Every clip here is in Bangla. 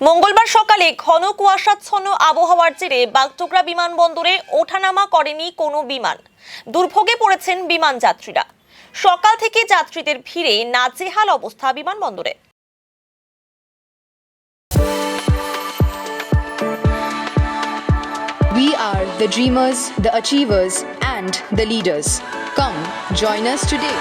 মঙ্গলবার সকালে ঘন কুয়াশাচ্ছন্ন আবহাওয়ার জেরে বাগডোগরা বিমানবন্দরে ওঠানামা করেনি কোনো বিমান। দুর্ভোগে পড়েছেন বিমান যাত্রীরা। সকাল থেকে যাত্রীদের ভিড়ে নাজেহাল অবস্থা বিমানবন্দরে। We are the dreamers, the achievers, and the leaders. Come, join us today.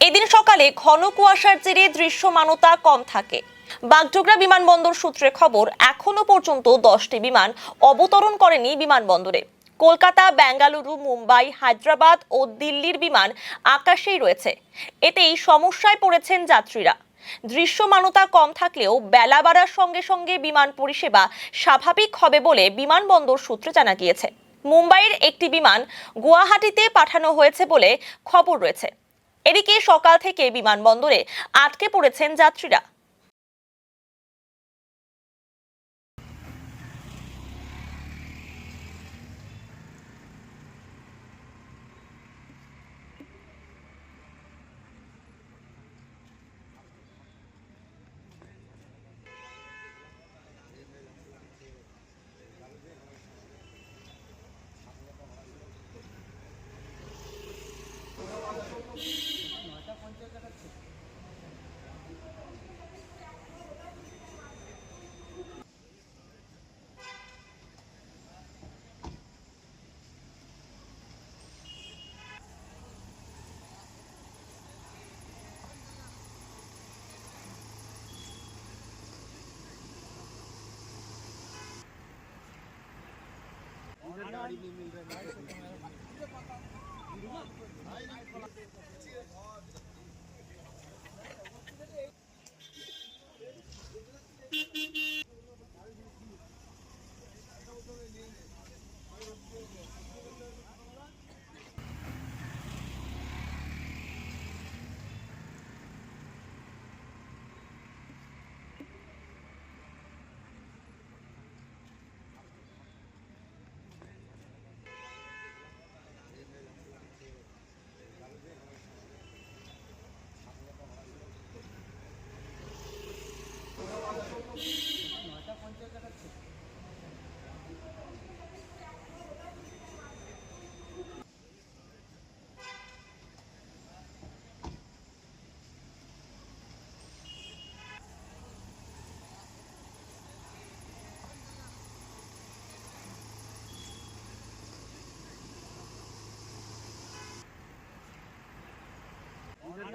এদিন সকালে ঘন কুয়াশার জেরে দৃশ্যমানতা কম থাকে। বাগডোগরা বিমানবন্দর সূত্রে খবর, এখনো পর্যন্ত 10টি বিমান অবতরণ করেনি বিমানবন্দরে। কলকাতা, বেঙ্গালুরু, মুম্বাই, হায়দ্রাবাদ ও দিল্লির বিমান আকাশেই রয়েছে। এতেই সমস্যায় পড়েছেন যাত্রীরা। দৃশ্যমানতা কম থাকলেও বেলা বাড়ার সঙ্গে সঙ্গে বিমান পরিষেবা স্বাভাবিক হবে বলে বিমানবন্দর সূত্রে জানা গিয়েছে। মুম্বাইয়ের একটি বিমান গুয়াহাটিতে পাঠানো হয়েছে বলে খবর রয়েছে। এদিকে সকাল থেকে বিমানবন্দরে আটকে পড়েছেন যাত্রীরা। गाड़ी नहीं मिल रहा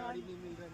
गाड़ी नहीं मिल रहा